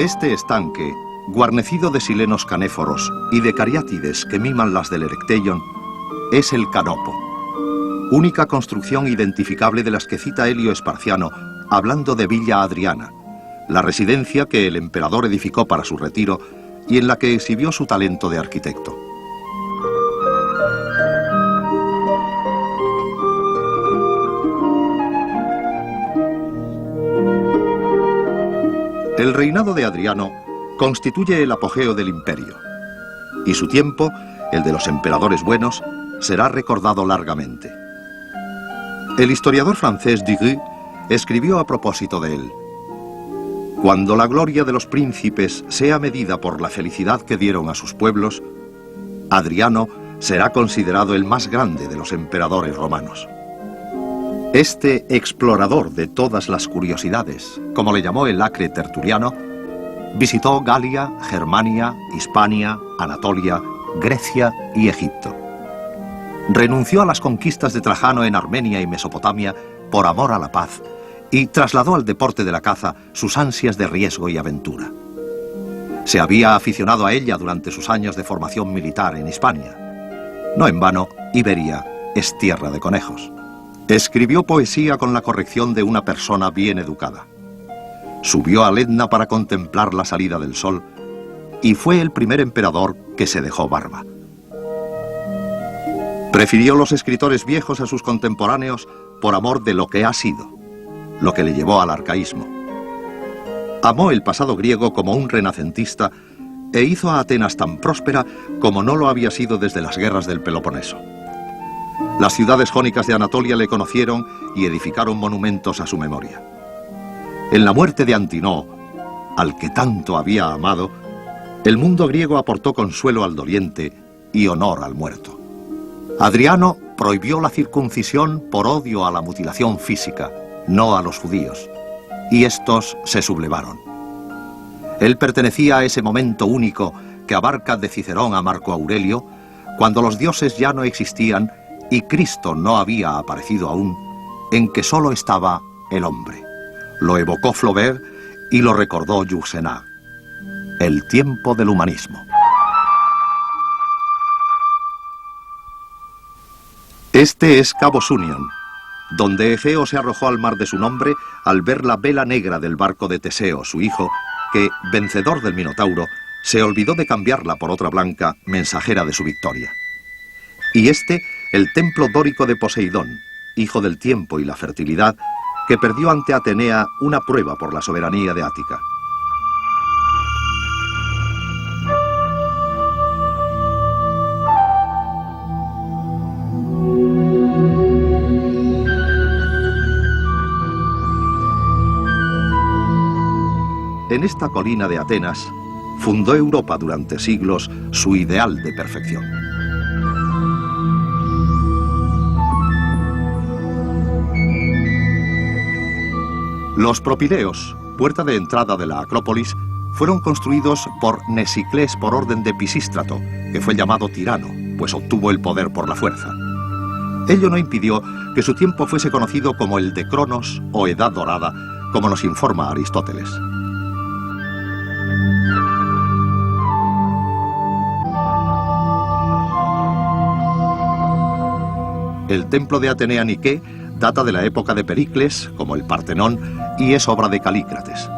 Este estanque, guarnecido de silenos canéforos y de cariátides que miman las del Erecteion, es el Canopo, única construcción identificable de las que cita Helio Esparciano hablando de Villa Adriana, la residencia que el emperador edificó para su retiro y en la que exhibió su talento de arquitecto. El reinado de Adriano constituye el apogeo del imperio, y su tiempo, el de los emperadores buenos, será recordado largamente. El historiador francés Duguay escribió a propósito de él: cuando la gloria de los príncipes sea medida por la felicidad que dieron a sus pueblos, Adriano será considerado el más grande de los emperadores romanos. Este explorador de todas las curiosidades, como le llamó el acre Tertuliano, visitó Galia, Germania, Hispania, Anatolia, Grecia y Egipto. Renunció a las conquistas de Trajano en Armenia y Mesopotamia por amor a la paz y trasladó al deporte de la caza sus ansias de riesgo y aventura. Se había aficionado a ella durante sus años de formación militar en Hispania. No en vano, Iberia es tierra de conejos. Escribió poesía con la corrección de una persona bien educada. Subió al Etna para contemplar la salida del sol y fue el primer emperador que se dejó barba. Prefirió los escritores viejos a sus contemporáneos por amor de lo que ha sido, lo que le llevó al arcaísmo. Amó el pasado griego como un renacentista e hizo a Atenas tan próspera como no lo había sido desde las guerras del Peloponeso. Las ciudades jónicas de Anatolia le conocieron y edificaron monumentos a su memoria. En la muerte de Antinoo, al que tanto había amado, el mundo griego aportó consuelo al doliente y honor al muerto. Adriano prohibió la circuncisión por odio a la mutilación física, no a los judíos, y estos se sublevaron. Él pertenecía a ese momento único que abarca de Cicerón a Marco Aurelio, cuando los dioses ya no existían y Cristo no había aparecido aún, en que solo estaba el hombre. Lo evocó Flaubert y lo recordó Yourcenar. El tiempo del humanismo. Este es Cabo Sunion, donde Egeo se arrojó al mar de su nombre al ver la vela negra del barco de Teseo, su hijo, que, vencedor del Minotauro, se olvidó de cambiarla por otra blanca, mensajera de su victoria. Y este, el templo dórico de Poseidón, hijo del tiempo y la fertilidad, que perdió ante Atenea una prueba por la soberanía de Ática. En esta colina de Atenas, fundó Europa durante siglos su ideal de perfección. Los Propileos, puerta de entrada de la Acrópolis, fueron construidos por Nesiclés por orden de Pisístrato, que fue llamado tirano, pues obtuvo el poder por la fuerza. Ello no impidió que su tiempo fuese conocido como el de Cronos o Edad Dorada, como nos informa Aristóteles. El templo de Atenea Nike data de la época de Pericles, como el Partenón, y es obra de Calícrates.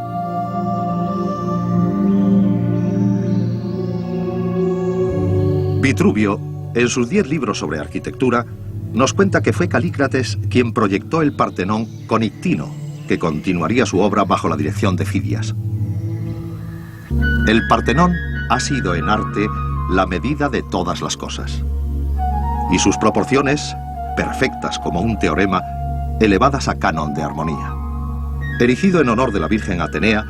Vitruvio, en sus 10 libros sobre arquitectura, nos cuenta que fue Calícrates quien proyectó el Partenón con Ictino, que continuaría su obra bajo la dirección de Fidias. El Partenón ha sido en arte la medida de todas las cosas, y sus proporciones, perfectas como un teorema, elevadas a canon de armonía. Erigido en honor de la Virgen Atenea,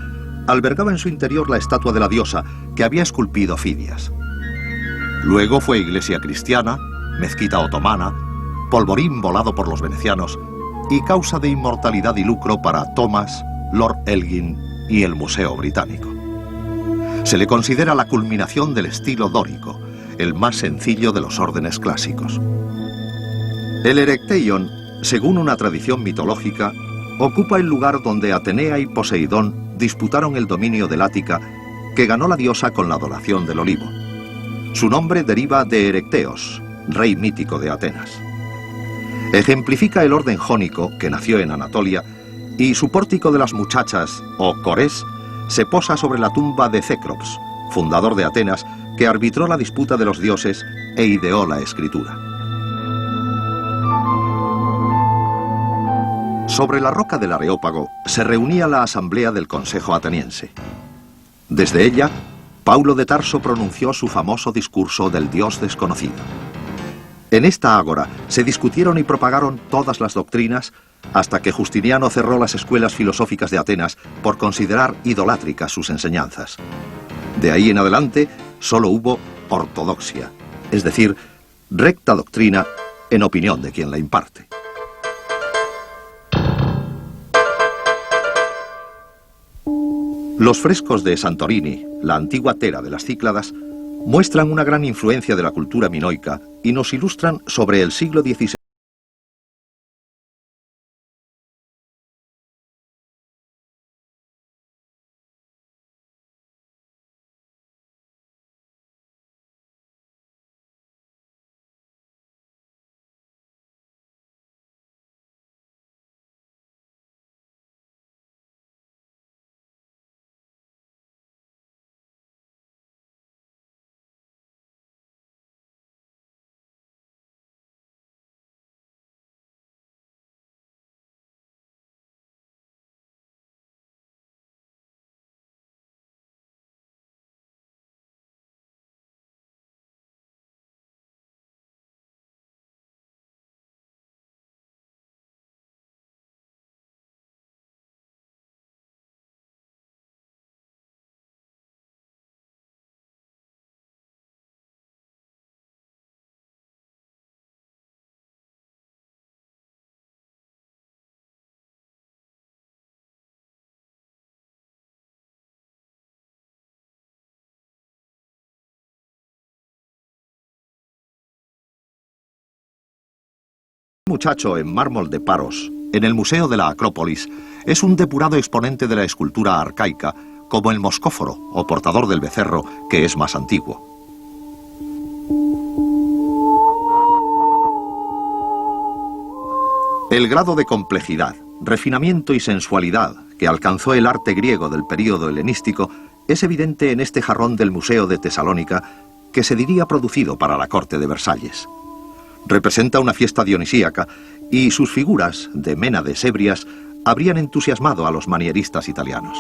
albergaba en su interior la estatua de la diosa que había esculpido Fidias. Luego fue iglesia cristiana, mezquita otomana, polvorín volado por los venecianos y causa de inmortalidad y lucro para Thomas, Lord Elgin y el Museo Británico. Se le considera la culminación del estilo dórico, el más sencillo de los órdenes clásicos. El Erecteion, según una tradición mitológica, ocupa el lugar donde Atenea y Poseidón disputaron el dominio del Ática, que ganó la diosa con la adoración del olivo. Su nombre deriva de Erecteos, rey mítico de Atenas. Ejemplifica el orden jónico que nació en Anatolia, y su pórtico de las muchachas, o corés, se posa sobre la tumba de Cécrops, fundador de Atenas, que arbitró la disputa de los dioses e ideó la escritura. Sobre la roca del Areópago se reunía la asamblea del Consejo Ateniense. Desde ella, Paulo de Tarso pronunció su famoso discurso del Dios desconocido. En esta ágora se discutieron y propagaron todas las doctrinas hasta que Justiniano cerró las escuelas filosóficas de Atenas por considerar idolátricas sus enseñanzas. De ahí en adelante solo hubo ortodoxia, es decir, recta doctrina en opinión de quien la imparte. Los frescos de Santorini, la antigua Tera de las Cícladas, muestran una gran influencia de la cultura minoica y nos ilustran sobre el siglo XVI. Muchacho en mármol de Paros, en el Museo de la Acrópolis, es un depurado exponente de la escultura arcaica, como el moscóforo o portador del becerro, que es más antiguo. El grado de complejidad, refinamiento y sensualidad que alcanzó el arte griego del período helenístico es evidente en este jarrón del Museo de Tesalónica, que se diría producido para la corte de Versalles. Representa una fiesta dionisíaca y sus figuras, de Ménades ebrias, habrían entusiasmado a los manieristas italianos.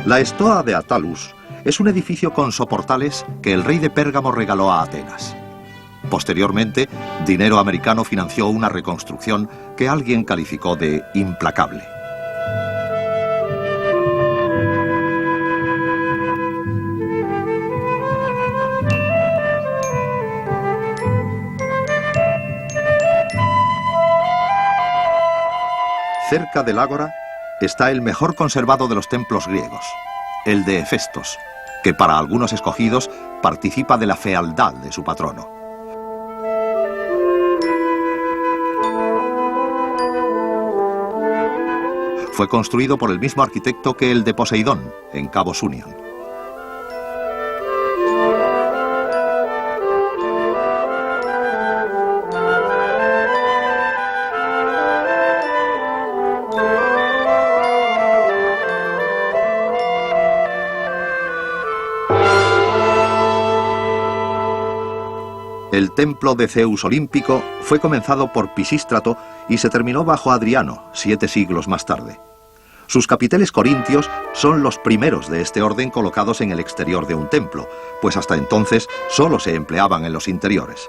La Stoa de Attalus es un edificio con soportales que el rey de Pérgamo regaló a Atenas. Posteriormente, dinero americano financió una reconstrucción que alguien calificó de implacable. Cerca del ágora está el mejor conservado de los templos griegos, el de Hefestos, que para algunos escogidos participa de la fealdad de su patrono. Fue construido por el mismo arquitecto que el de Poseidón, en Cabo Sunion. El templo de Zeus olímpico fue comenzado por Pisístrato y se terminó bajo Adriano, 7 siglos más tarde. Sus capiteles corintios son los primeros de este orden colocados en el exterior de un templo, pues hasta entonces solo se empleaban en los interiores.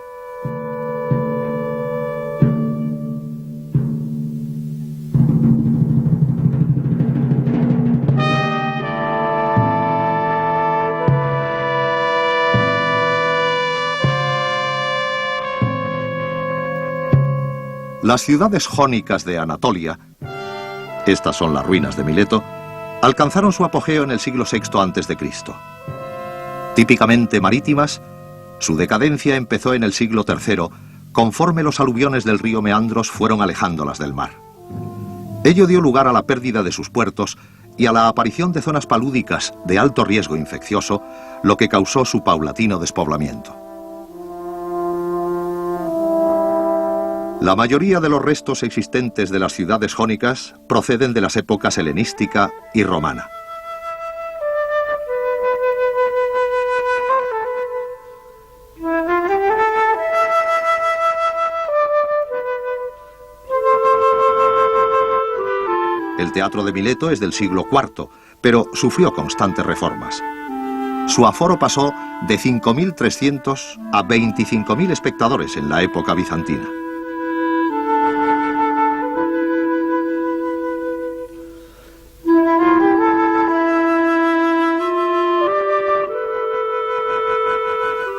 Las ciudades jónicas de Anatolia, estas son las ruinas de Mileto, alcanzaron su apogeo en el siglo VI a.C. Típicamente marítimas, su decadencia empezó en el siglo III, conforme los aluviones del río Meandros fueron alejándolas del mar. Ello dio lugar a la pérdida de sus puertos y a la aparición de zonas palúdicas de alto riesgo infeccioso, lo que causó su paulatino despoblamiento. La mayoría de los restos existentes de las ciudades jónicas proceden de las épocas helenística y romana. El teatro de Mileto es del siglo IV, pero sufrió constantes reformas. Su aforo pasó de 5.300 a 25.000 espectadores en la época bizantina.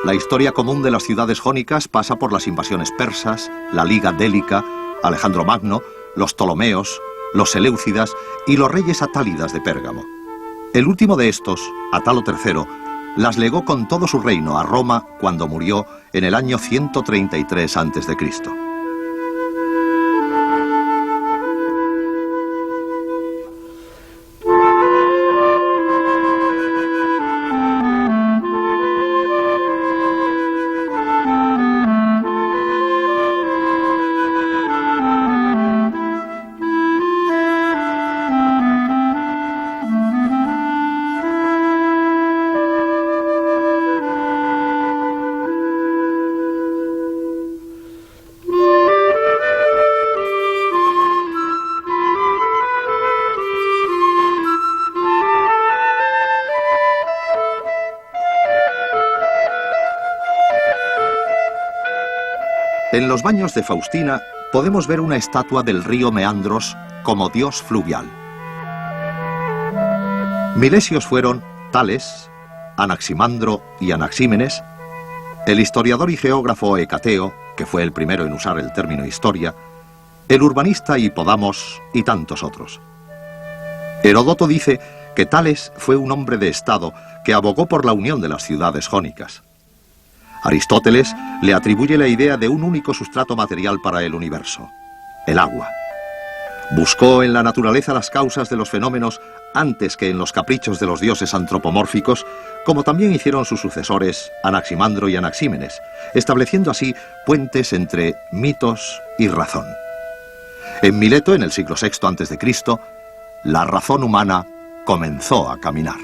La historia común de las ciudades jónicas pasa por las invasiones persas, la Liga Délica, Alejandro Magno, los Ptolomeos, los Seleucidas y los reyes atálidas de Pérgamo. El último de estos, Atalo III, las legó con todo su reino a Roma cuando murió en el año 133 a.C. En los baños de Faustina podemos ver una estatua del río Meandros como dios fluvial. Milesios fueron Tales, Anaximandro y Anaxímenes, el historiador y geógrafo Hecateo, que fue el primero en usar el término historia, el urbanista Hipodamos y tantos otros. Heródoto dice que Tales fue un hombre de estado que abogó por la unión de las ciudades jónicas. Aristóteles le atribuye la idea de un único sustrato material para el universo, el agua. Buscó en la naturaleza las causas de los fenómenos antes que en los caprichos de los dioses antropomórficos, como también hicieron sus sucesores Anaximandro y Anaxímenes, estableciendo así puentes entre mitos y razón. En Mileto, en el siglo VI a.C., la razón humana comenzó a caminar.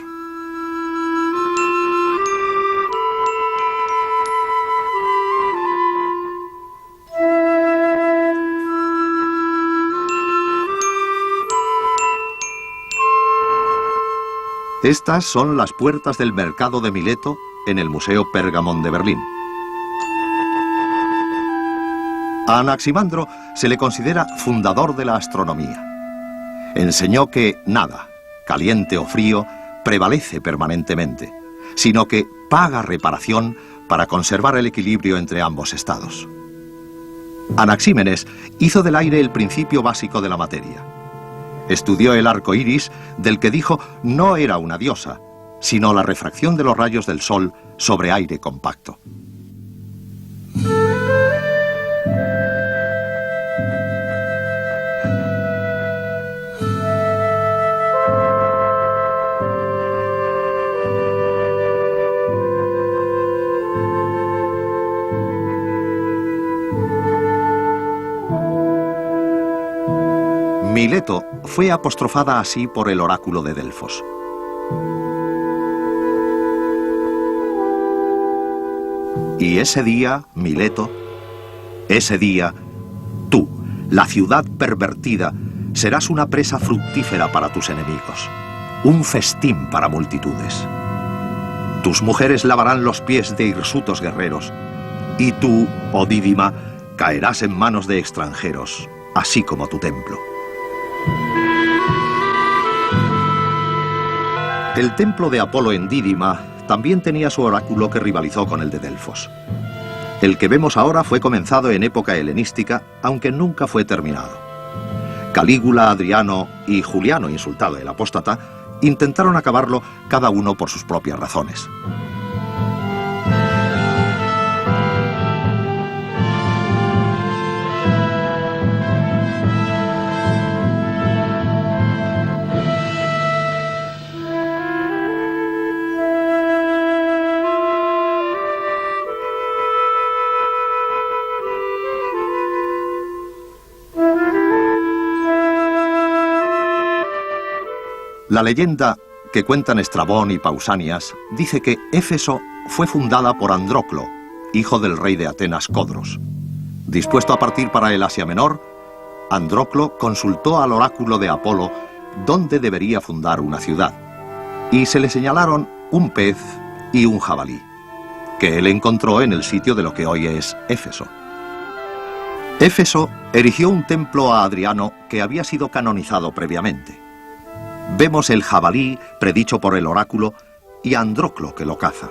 Estas son las puertas del mercado de Mileto en el Museo Pergamon de Berlín. A Anaximandro se le considera fundador de la astronomía. Enseñó que nada, caliente o frío, prevalece permanentemente, sino que paga reparación para conservar el equilibrio entre ambos estados. Anaxímenes hizo del aire el principio básico de la materia. Estudió el arco iris, del que dijo no era una diosa, sino la refracción de los rayos del sol sobre aire compacto. Mileto fue apostrofada así por el oráculo de Delfos. Y ese día, Mileto, ese día, tú, la ciudad pervertida, serás una presa fructífera para tus enemigos, un festín para multitudes. Tus mujeres lavarán los pies de hirsutos guerreros, y tú, oh Dídima, caerás en manos de extranjeros, así como tu templo. El templo de Apolo en Dídima también tenía su oráculo que rivalizó con el de Delfos. El que vemos ahora fue comenzado en época helenística, aunque nunca fue terminado. Calígula, Adriano y Juliano, insultado el apóstata, intentaron acabarlo cada uno por sus propias razones. La leyenda que cuentan Estrabón y Pausanias dice que Éfeso fue fundada por Andróclo, hijo del rey de Atenas Codros. Dispuesto a partir para el Asia Menor, Andróclo consultó al oráculo de Apolo dónde debería fundar una ciudad, y se le señalaron un pez y un jabalí, que él encontró en el sitio de lo que hoy es Éfeso. Éfeso erigió un templo a Adriano que había sido canonizado previamente. Vemos el jabalí predicho por el oráculo y a Andróclo que lo caza.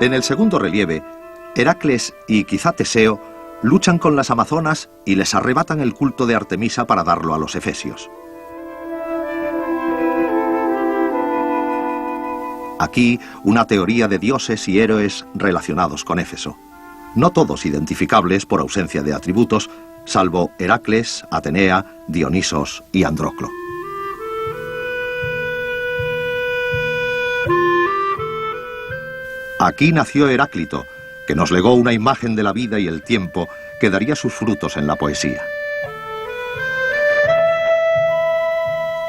En el segundo relieve, Heracles y quizá Teseo luchan con las amazonas y les arrebatan el culto de Artemisa para darlo a los efesios. Aquí una teoría de dioses y héroes relacionados con Éfeso, no todos identificables por ausencia de atributos, salvo Heracles, Atenea, Dionisos y Andróclo. Aquí nació Heráclito, que nos legó una imagen de la vida y el tiempo que daría sus frutos en la poesía.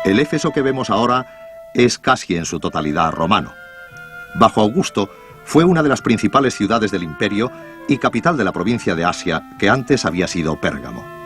El Éfeso que vemos ahora es casi en su totalidad romano. Bajo Augusto fue una de las principales ciudades del imperio y capital de la provincia de Asia que antes había sido Pérgamo.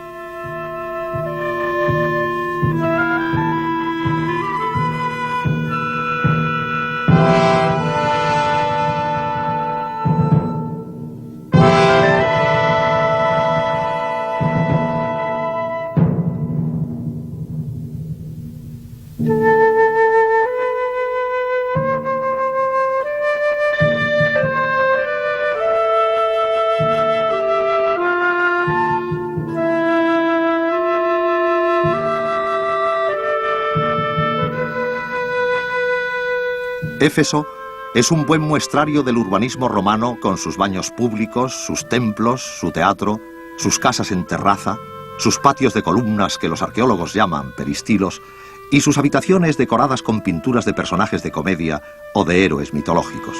Éfeso es un buen muestrario del urbanismo romano con sus baños públicos, sus templos, su teatro, sus casas en terraza, sus patios de columnas que los arqueólogos llaman peristilos y sus habitaciones decoradas con pinturas de personajes de comedia o de héroes mitológicos.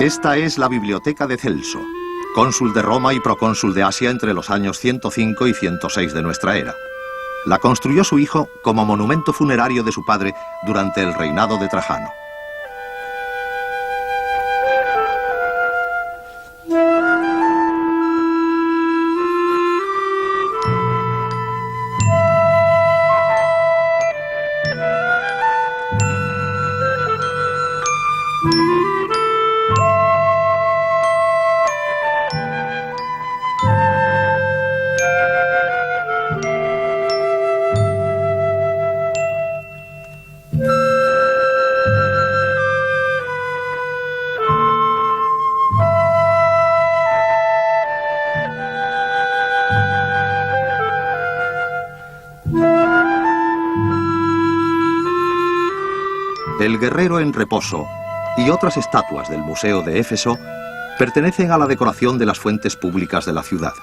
Esta es la biblioteca de Celso, cónsul de Roma y procónsul de Asia entre los años 105 y 106 de nuestra era. La construyó su hijo como monumento funerario de su padre durante el reinado de Trajano. El guerrero en reposo y otras estatuas del Museo de Éfeso pertenecen a la decoración de las fuentes públicas de la ciudad.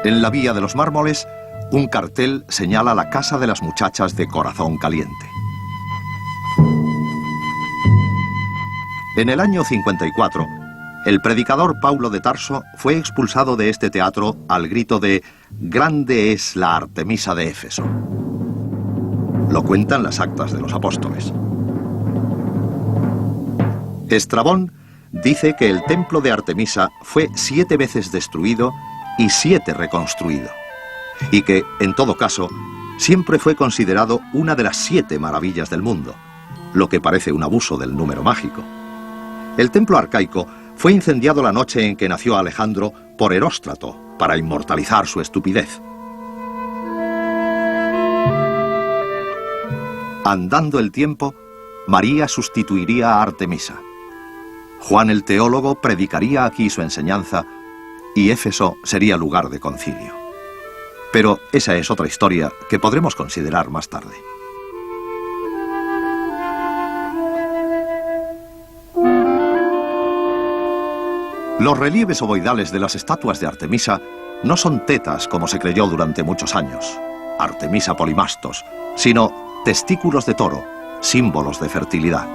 En la Vía de los Mármoles, un cartel señala la casa de las muchachas de corazón caliente. En el año 54, el predicador Paulo de Tarso fue expulsado de este teatro al grito de «Grande es la Artemisa de Éfeso». Lo cuentan las actas de los apóstoles. Estrabón dice que el templo de Artemisa fue 7 veces destruido y 7 reconstruido, y que, en todo caso, siempre fue considerado una de las 7 maravillas del mundo, lo que parece un abuso del número mágico. El templo arcaico fue incendiado la noche en que nació Alejandro por Heróstrato, para inmortalizar su estupidez. Andando el tiempo, María sustituiría a Artemisa. Juan el teólogo predicaría aquí su enseñanza y Éfeso sería lugar de concilio. Pero esa es otra historia que podremos considerar más tarde. Los relieves ovoidales de las estatuas de Artemisa no son tetas como se creyó durante muchos años, Artemisa polimastos, sino testículos de toro, símbolos de fertilidad.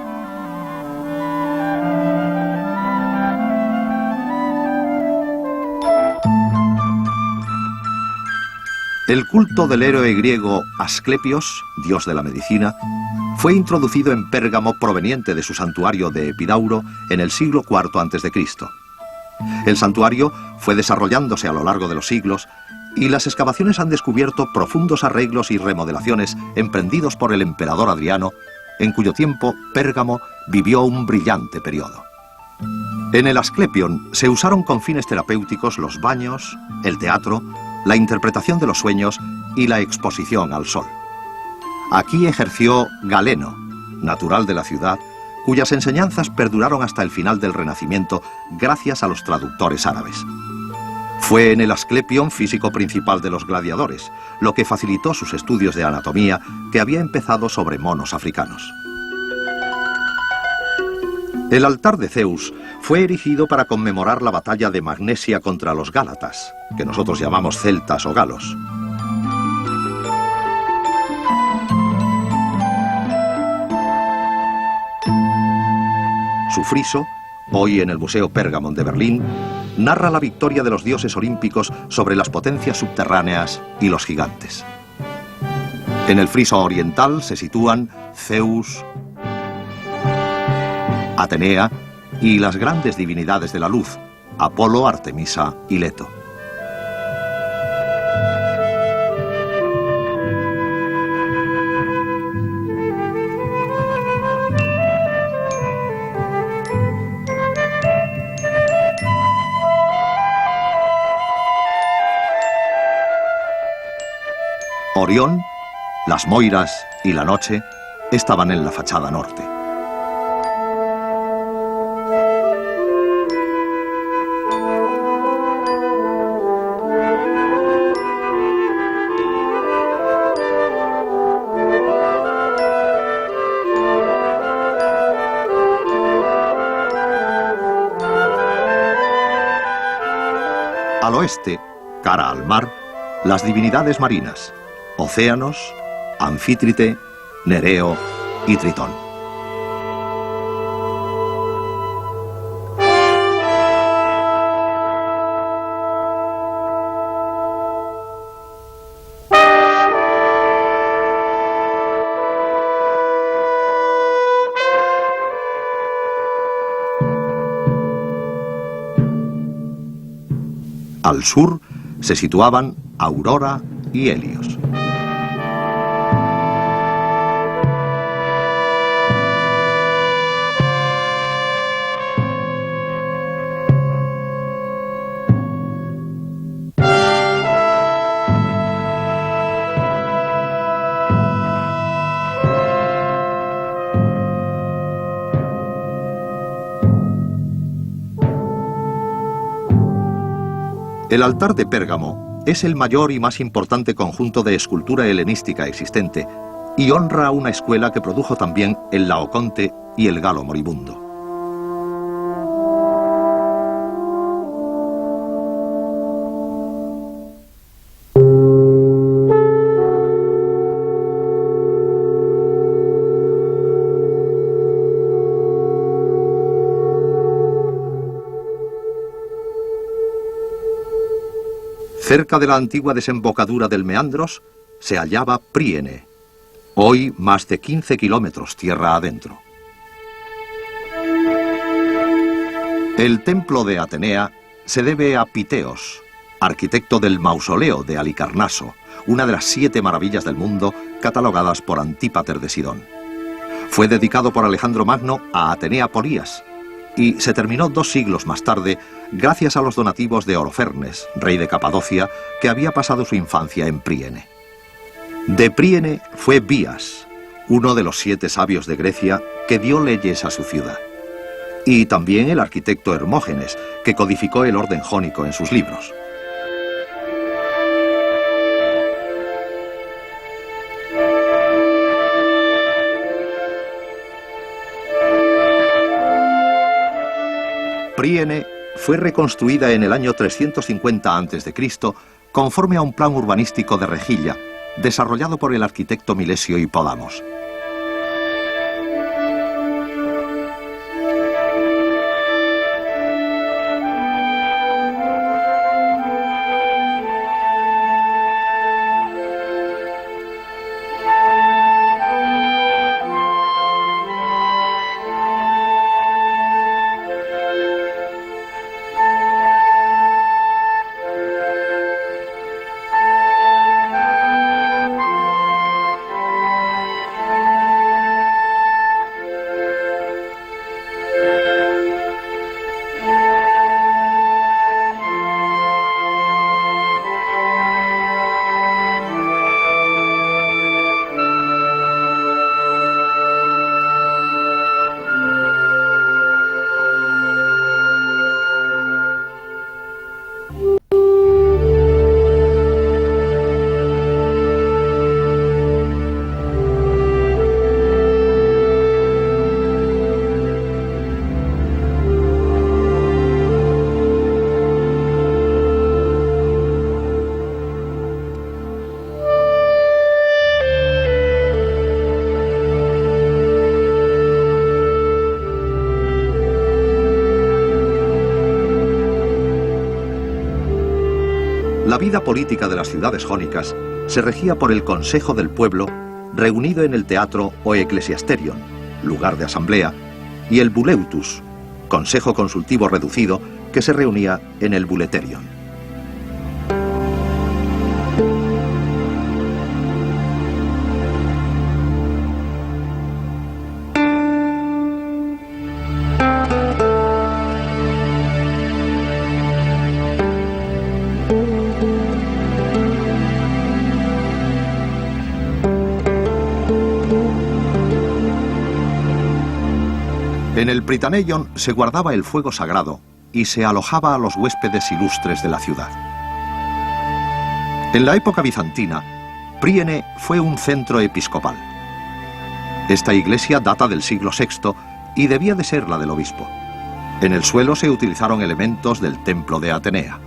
El culto del héroe griego Asclepios, dios de la medicina, fue introducido en Pérgamo proveniente de su santuario de Epidauro en el siglo IV a.C. El santuario fue desarrollándose a lo largo de los siglos y las excavaciones han descubierto profundos arreglos y remodelaciones emprendidos por el emperador Adriano, en cuyo tiempo Pérgamo vivió un brillante periodo. En el Asclepion se usaron con fines terapéuticos los baños, el teatro, la interpretación de los sueños y la exposición al sol. Aquí ejerció Galeno, natural de la ciudad, cuyas enseñanzas perduraron hasta el final del Renacimiento gracias a los traductores árabes. Fue en el Asclepion físico principal de los gladiadores, lo que facilitó sus estudios de anatomía que había empezado sobre monos africanos. El altar de Zeus fue erigido para conmemorar la batalla de Magnesia contra los gálatas, que nosotros llamamos celtas o galos. Su friso, hoy en el Museo Pergamon de Berlín, narra la victoria de los dioses olímpicos sobre las potencias subterráneas y los gigantes. En el friso oriental se sitúan Zeus, Atenea y las grandes divinidades de la luz, Apolo, Artemisa y Leto. Orión, las Moiras y la Noche estaban en la fachada norte. Al oeste, cara al mar, las divinidades marinas, Océanos, Anfítrite, Nereo y Tritón. Al sur se situaban Aurora y Helios. El altar de Pérgamo es el mayor y más importante conjunto de escultura helenística existente y honra a una escuela que produjo también el Laoconte y el Galo moribundo. Cerca de la antigua desembocadura del Meandros se hallaba Príene, hoy más de 15 kilómetros tierra adentro. El templo de Atenea se debe a Piteos, arquitecto del mausoleo de Halicarnaso, una de las 7 maravillas del mundo catalogadas por Antípater de Sidón. Fue dedicado por Alejandro Magno a Atenea Polías y se terminó 2 siglos más tarde gracias a los donativos de Holofernes, rey de Capadocia, que había pasado su infancia en Príene. De Príene fue Bías, uno de los 7 sabios de Grecia que dio leyes a su ciudad. Y también el arquitecto Hermógenes, que codificó el orden jónico en sus libros. Príene fue reconstruida en el año 350 a.C. conforme a un plan urbanístico de rejilla, desarrollado por el arquitecto Milesio Hipodamos. La vida política de las ciudades jónicas se regía por el Consejo del Pueblo, reunido en el teatro o Ecclesiasterion, lugar de asamblea, y el Buleutus, consejo consultivo reducido, que se reunía en el Buleterion. En el Prytaneion se guardaba el fuego sagrado y se alojaba a los huéspedes ilustres de la ciudad. En la época bizantina, Príene fue un centro episcopal. Esta iglesia data del siglo VI y debía de ser la del obispo. En el suelo se utilizaron elementos del templo de Atenea.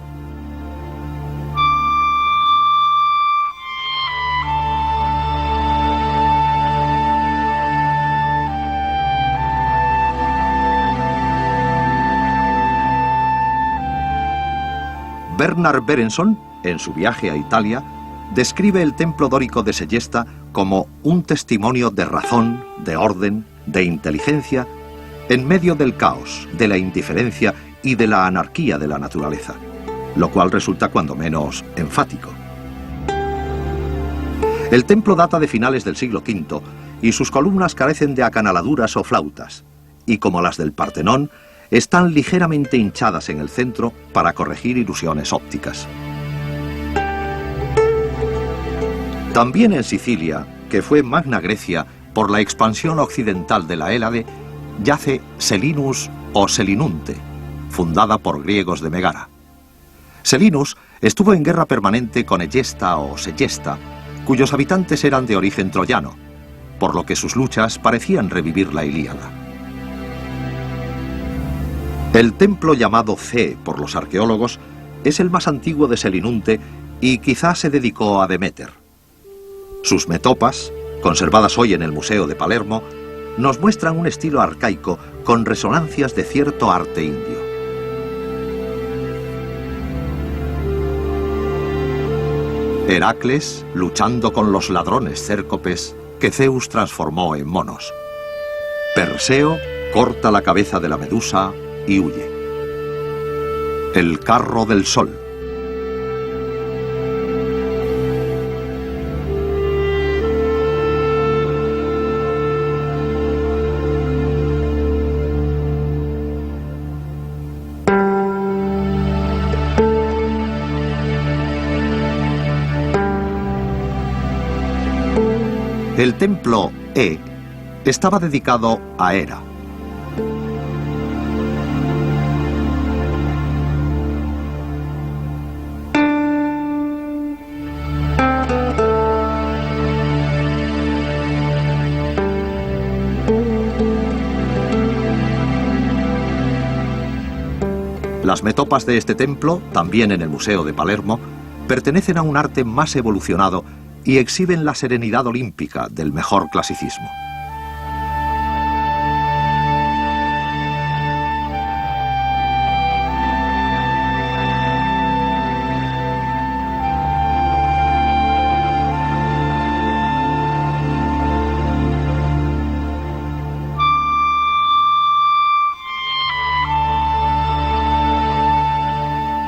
Bernard Berenson, en su viaje a Italia, describe el templo dórico de Segesta como un testimonio de razón, de orden, de inteligencia, en medio del caos, de la indiferencia y de la anarquía de la naturaleza, lo cual resulta cuando menos enfático. El templo data de finales del siglo V y sus columnas carecen de acanaladuras o flautas, y como las del Partenón, están ligeramente hinchadas en el centro para corregir ilusiones ópticas. También en Sicilia, que fue Magna Grecia por la expansión occidental de la Hélade, yace Selinus o Selinunte, fundada por griegos de Megara. Selinus estuvo en guerra permanente con Egesta o Segesta, cuyos habitantes eran de origen troyano, por lo que sus luchas parecían revivir la Ilíada. El templo llamado Ce por los arqueólogos es el más antiguo de Selinunte y quizá se dedicó a Deméter. Sus metopas, conservadas hoy en el Museo de Palermo, nos muestran un estilo arcaico con resonancias de cierto arte indio. Heracles luchando con los ladrones cércopes que Zeus transformó en monos. Perseo corta la cabeza de la medusa y huye. El carro del sol. El templo E estaba dedicado a Hera. Las metopas de este templo, también en el Museo de Palermo, pertenecen a un arte más evolucionado y exhiben la serenidad olímpica del mejor clasicismo.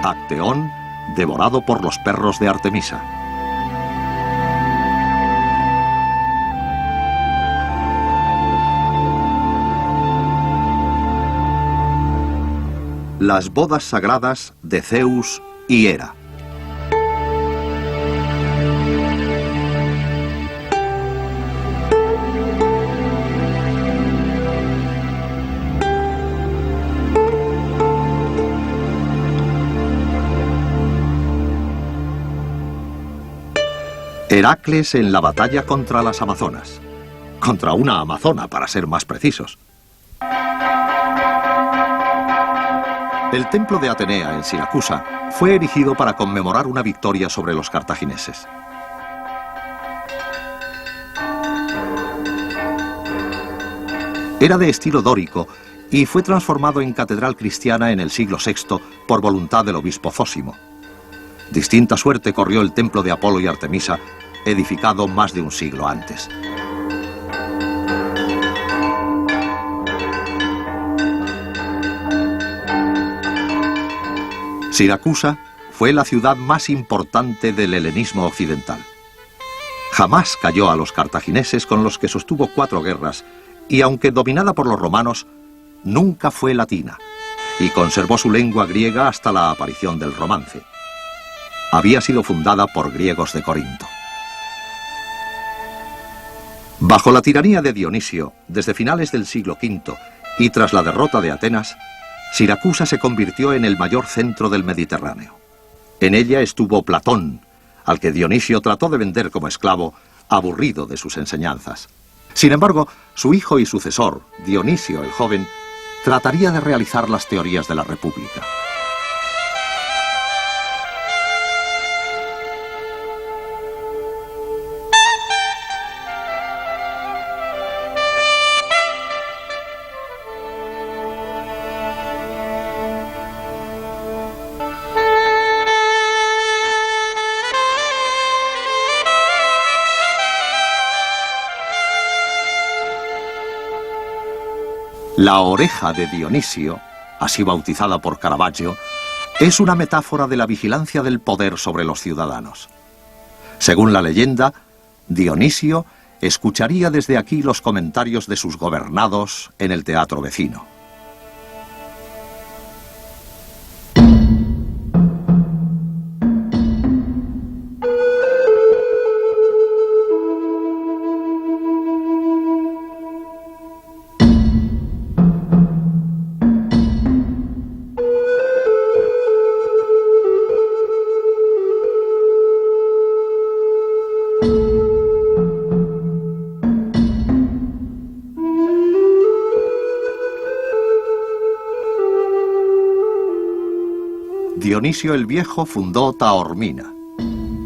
Acteón, devorado por los perros de Artemisa. Las bodas sagradas de Zeus y Hera. Heracles en la batalla contra las Amazonas. Contra una amazona, para ser más precisos. El templo de Atenea en Siracusa fue erigido para conmemorar una victoria sobre los cartagineses. Era de estilo dórico y fue transformado en catedral cristiana en el siglo VI por voluntad del obispo Zósimo. Distinta suerte corrió el templo de Apolo y Artemisa, edificado más de un siglo antes. Siracusa fue la ciudad más importante del helenismo occidental. Jamás cayó a los cartagineses, con los que sostuvo 4 guerras, y aunque dominada por los romanos, nunca fue latina, y conservó su lengua griega hasta la aparición del romance. Había sido fundada por griegos de Corinto. Bajo la tiranía de Dionisio, desde finales del siglo V y tras la derrota de Atenas, Siracusa se convirtió en el mayor centro del Mediterráneo. En ella estuvo Platón, al que Dionisio trató de vender como esclavo, aburrido de sus enseñanzas. Sin embargo, su hijo y sucesor, Dionisio el Joven, trataría de realizar las teorías de la República. La oreja de Dionisio, así bautizada por Caravaggio, es una metáfora de la vigilancia del poder sobre los ciudadanos. Según la leyenda, Dionisio escucharía desde aquí los comentarios de sus gobernados en el teatro vecino. Dionisio el Viejo fundó Taormina.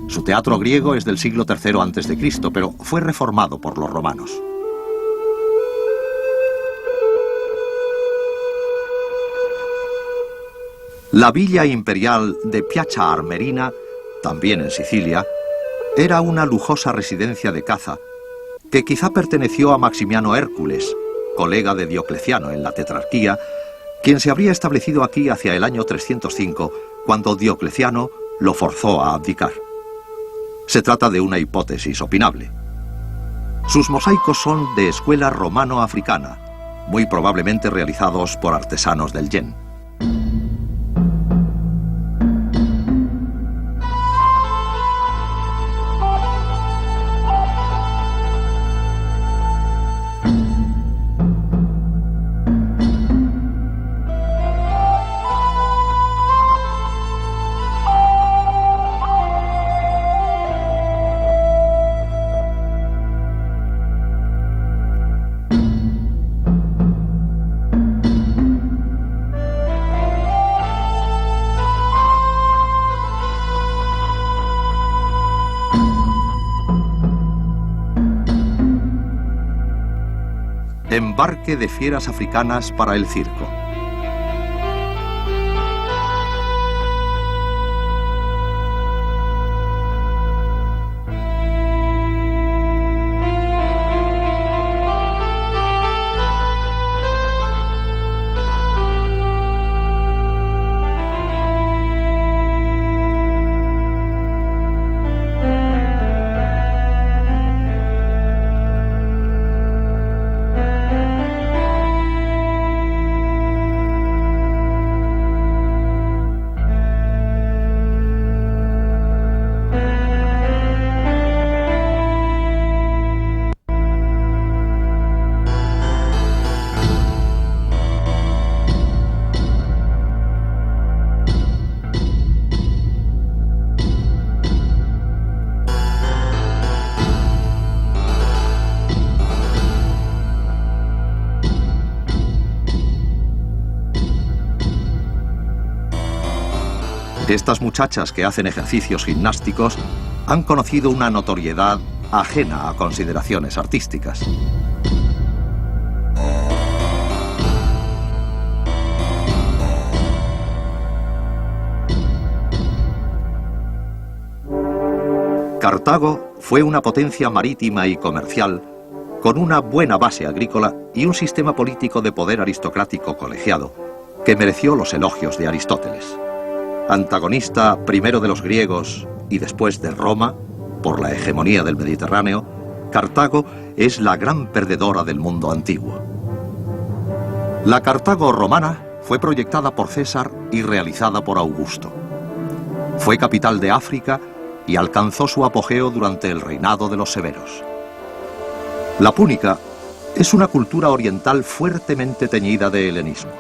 Su teatro griego es del siglo III a.C., pero fue reformado por los romanos. La villa imperial de Piazza Armerina, también en Sicilia, era una lujosa residencia de caza que quizá perteneció a Maximiano Hércules, colega de Diocleciano en la tetrarquía, quien se habría establecido aquí hacia el año 305, cuando Diocleciano lo forzó a abdicar. Se trata de una hipótesis opinable. Sus mosaicos son de escuela romano-africana, muy probablemente realizados por artesanos del Yen. Embarque de fieras africanas para el circo. Estas muchachas que hacen ejercicios gimnásticos han conocido una notoriedad ajena a consideraciones artísticas. Cartago fue una potencia marítima y comercial con una buena base agrícola y un sistema político de poder aristocrático colegiado que mereció los elogios de Aristóteles. Antagonista primero de los griegos y después de Roma, por la hegemonía del Mediterráneo, Cartago es la gran perdedora del mundo antiguo. La Cartago romana fue proyectada por César y realizada por Augusto. Fue capital de África y alcanzó su apogeo durante el reinado de los severos. La púnica es una cultura oriental fuertemente teñida de helenismo.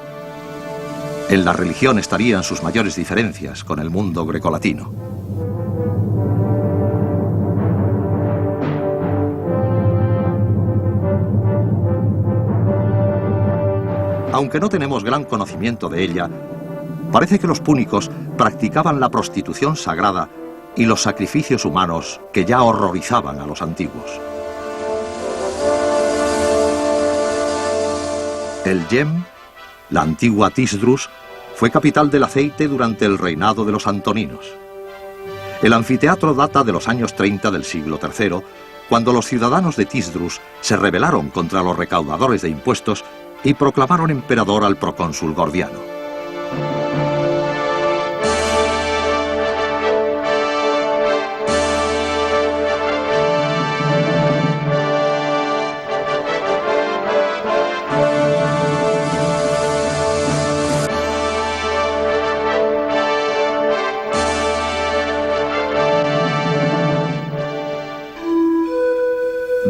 En la religión estarían sus mayores diferencias con el mundo grecolatino. Aunque no tenemos gran conocimiento de ella, parece que los púnicos practicaban la prostitución sagrada y los sacrificios humanos que ya horrorizaban a los antiguos. El Yem, la antigua Tisdrus, fue capital del aceite durante el reinado de los antoninos. El anfiteatro data de los años 30 del siglo III, cuando los ciudadanos de Tisdrus se rebelaron contra los recaudadores de impuestos y proclamaron emperador al procónsul Gordiano.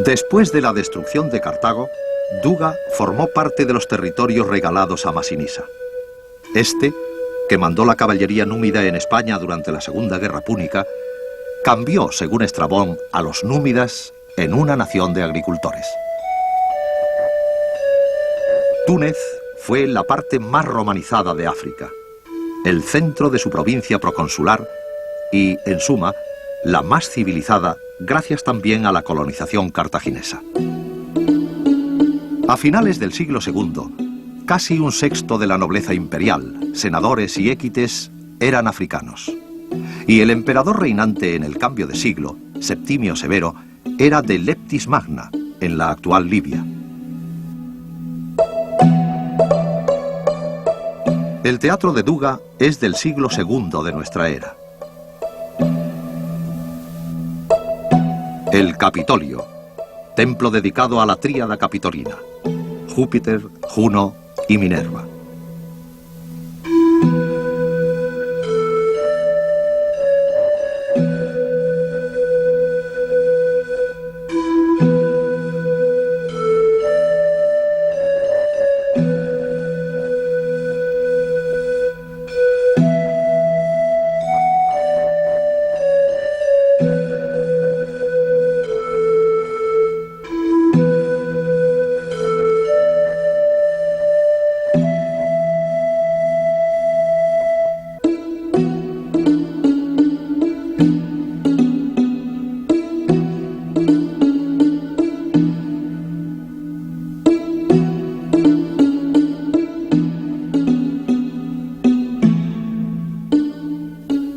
Después de la destrucción de Cartago, Duga formó parte de los territorios regalados a Masinisa. Este, que mandó la caballería númida en España durante la Segunda Guerra Púnica, cambió, según Estrabón, a los númidas en una nación de agricultores. Túnez fue la parte más romanizada de África. el centro de su provincia proconsular y, en suma, la más civilizada gracias también a la colonización cartaginesa. A finales del siglo II, casi un sexto de la nobleza imperial, senadores y équites, eran africanos. Y el emperador reinante en el cambio de siglo, Septimio Severo, era de Leptis Magna, en la actual Libia. El teatro de Duga es del siglo II de nuestra era. El Capitolio, templo dedicado a la tríada capitolina, Júpiter, Juno y Minerva.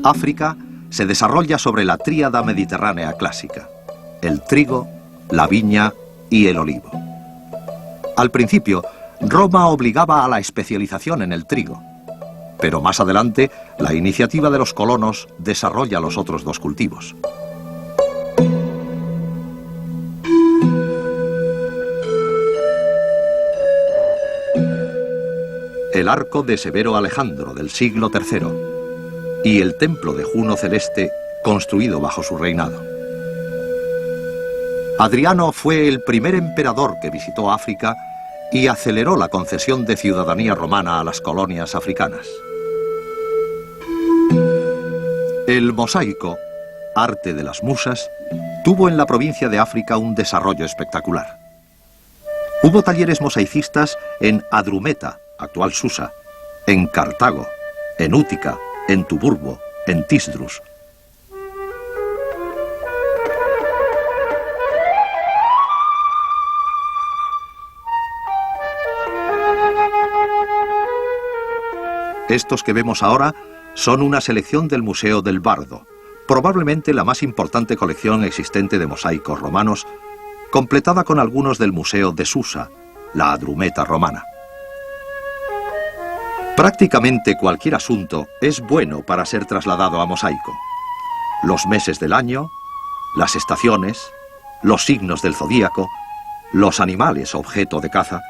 África se desarrolla sobre la tríada mediterránea clásica: el trigo, la viña y el olivo. Al principio, Roma obligaba a la especialización en el trigo, pero más adelante la iniciativa de los colonos desarrolla los otros dos cultivos. El arco de Severo Alejandro del siglo III y el templo de Juno Celeste, construido bajo su reinado. Adriano fue el primer emperador que visitó África y aceleró la concesión de ciudadanía romana a las colonias africanas. El mosaico, arte de las musas, tuvo en la provincia de África un desarrollo espectacular. Hubo talleres mosaicistas en Adrumeta, actual Susa, en Cartago, en Útica, en Tuburbo, en Tisdrus. Estos que vemos ahora son una selección del Museo del Bardo, probablemente la más importante colección existente de mosaicos romanos, completada con algunos del Museo de Susa, la Adrumeta romana. Prácticamente cualquier asunto es bueno para ser trasladado a mosaico. Los meses del año, las estaciones, los signos del zodíaco, los animales objeto de caza.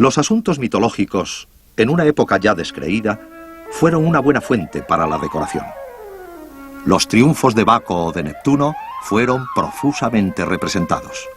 Los asuntos mitológicos, en una época ya descreída, fueron una buena fuente para la decoración. Los triunfos de Baco o de Neptuno fueron profusamente representados.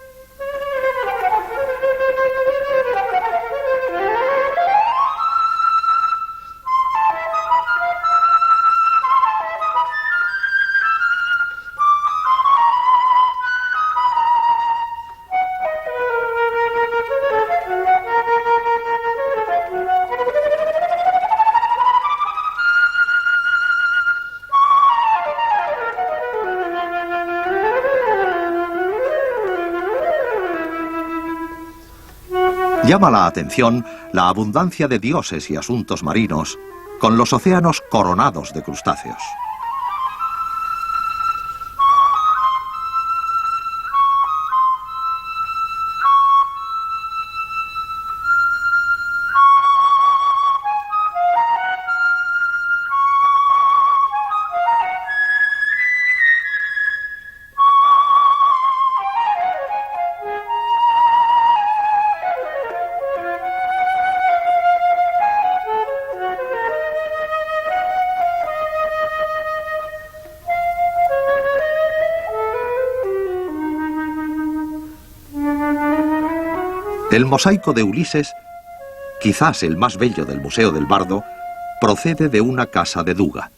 Llama la atención la abundancia de dioses y asuntos marinos, con los océanos coronados de crustáceos. El mosaico de Ulises, quizás el más bello del Museo del Bardo, procede de una casa de Duga.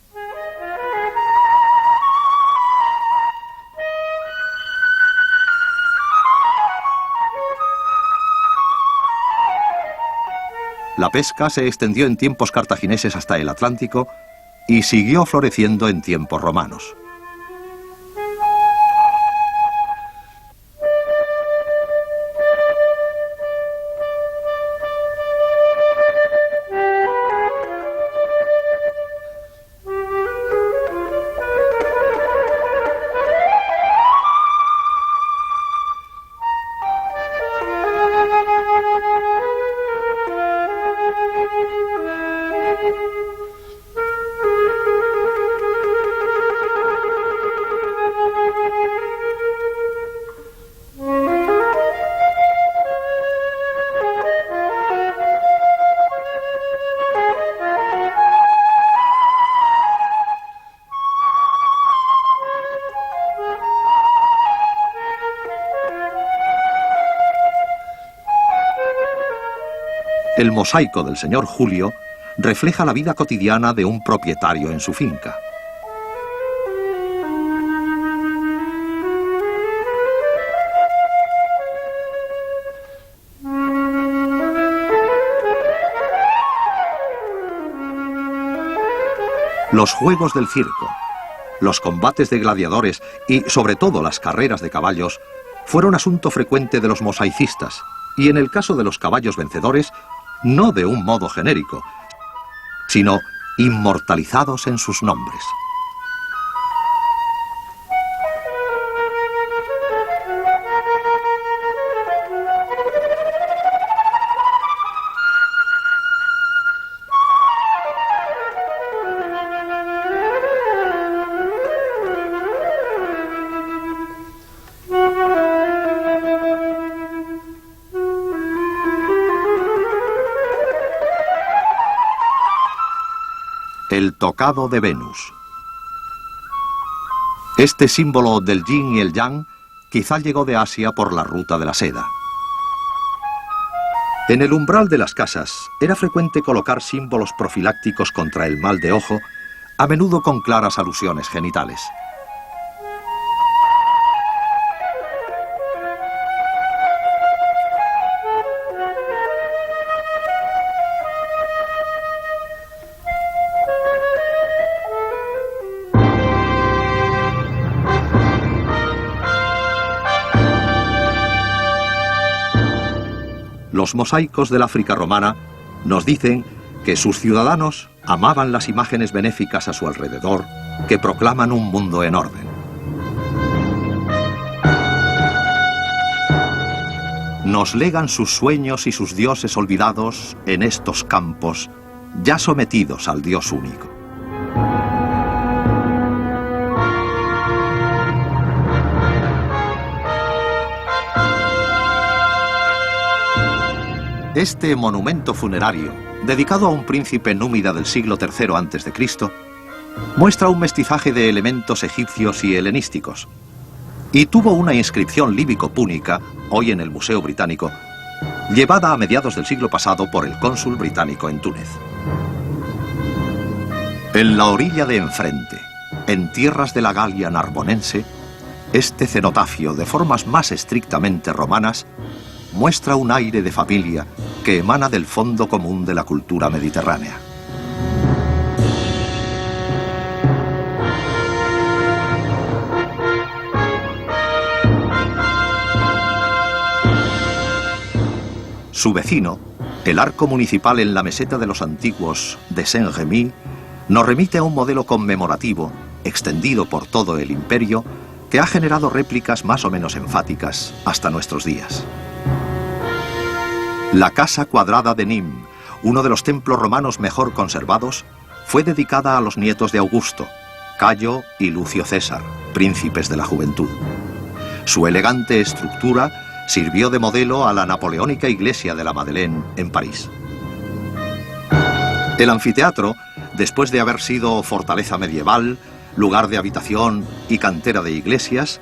La pesca se extendió en tiempos cartagineses hasta el Atlántico y siguió floreciendo en tiempos romanos. El mosaico del señor Julio refleja la vida cotidiana de un propietario en su finca. Los juegos del circo, los combates de gladiadores y, sobre todo, las carreras de caballos fueron asunto frecuente de los mosaicistas y, en el caso de los caballos vencedores, no de un modo genérico, sino inmortalizados en sus nombres. El tocado de Venus. Este símbolo del yin y el yang quizá llegó de Asia por la ruta de la seda. En el umbral de las casas era frecuente colocar símbolos profilácticos contra el mal de ojo, a menudo con claras alusiones genitales. Los mosaicos del África romana nos dicen que sus ciudadanos amaban las imágenes benéficas a su alrededor que proclaman un mundo en orden. Nos legan sus sueños y sus dioses olvidados en estos campos, ya sometidos al Dios único. Este monumento funerario, dedicado a un príncipe númida del siglo III a.C., muestra un mestizaje de elementos egipcios y helenísticos, y tuvo una inscripción líbico-púnica, hoy en el Museo Británico, llevada a mediados del siglo pasado por el cónsul británico en Túnez. En la orilla de enfrente, en tierras de la Galia narbonense, este cenotafio, de formas más estrictamente romanas, muestra un aire de familia que emana del fondo común de la cultura mediterránea. Su vecino, el arco municipal en la meseta de los antiguos de Saint-Rémy, nos remite a un modelo conmemorativo, extendido por todo el imperio, que ha generado réplicas más o menos enfáticas hasta nuestros días. La Casa Cuadrada de Nîmes, uno de los templos romanos mejor conservados, fue dedicada a los nietos de Augusto, Cayo y Lucio César, príncipes de la juventud. Su elegante estructura sirvió de modelo a la napoleónica iglesia de la Madeleine en París. El anfiteatro, después de haber sido fortaleza medieval, lugar de habitación y cantera de iglesias,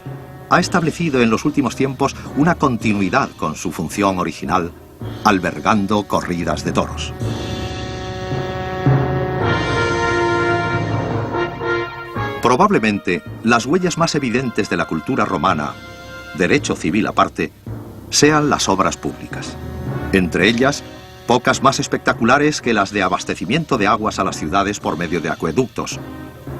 ha establecido en los últimos tiempos una continuidad con su función original, albergando corridas de toros. Probablemente las huellas más evidentes de la cultura romana, derecho civil aparte, sean las obras públicas. Entre ellas, pocas más espectaculares que las de abastecimiento de aguas a las ciudades por medio de acueductos,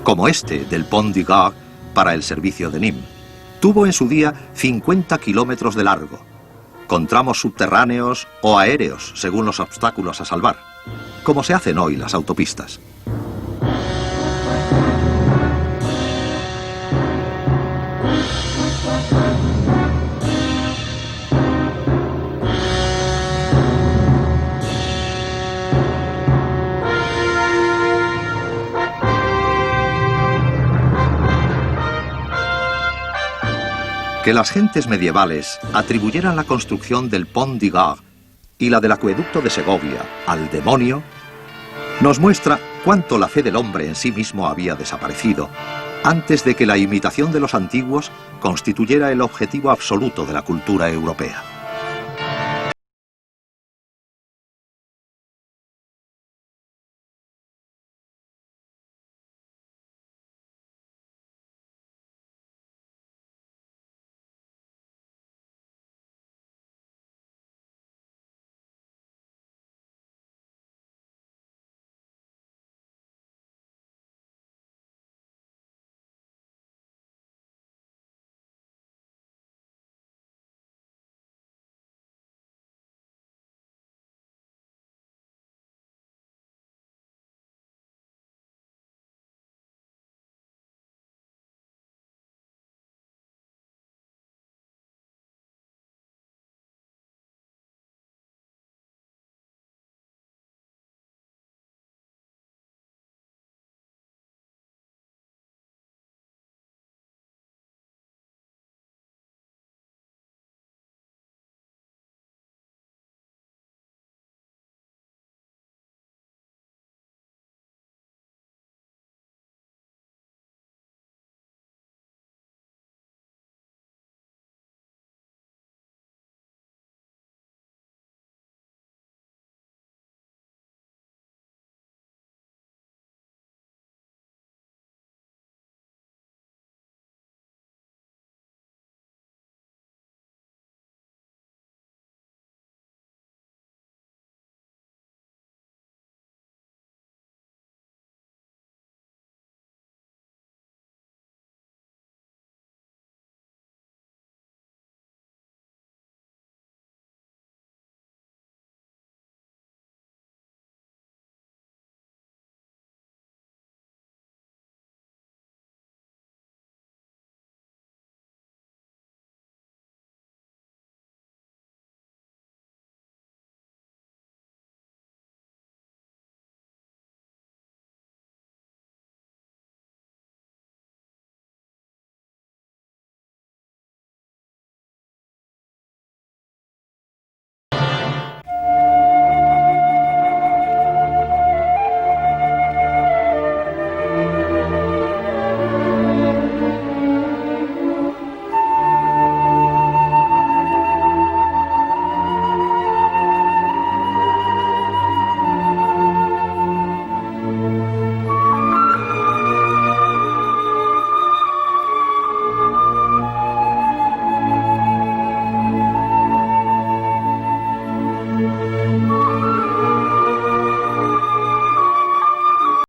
como este del Pont du Gard para el servicio de Nîmes. Tuvo en su día 50 kilómetros de largo, con tramos subterráneos o aéreos según los obstáculos a salvar, como se hacen hoy las autopistas. Que las gentes medievales atribuyeran la construcción del Pont du Gard y la del acueducto de Segovia al demonio, nos muestra cuánto la fe del hombre en sí mismo había desaparecido antes de que la imitación de los antiguos constituyera el objetivo absoluto de la cultura europea.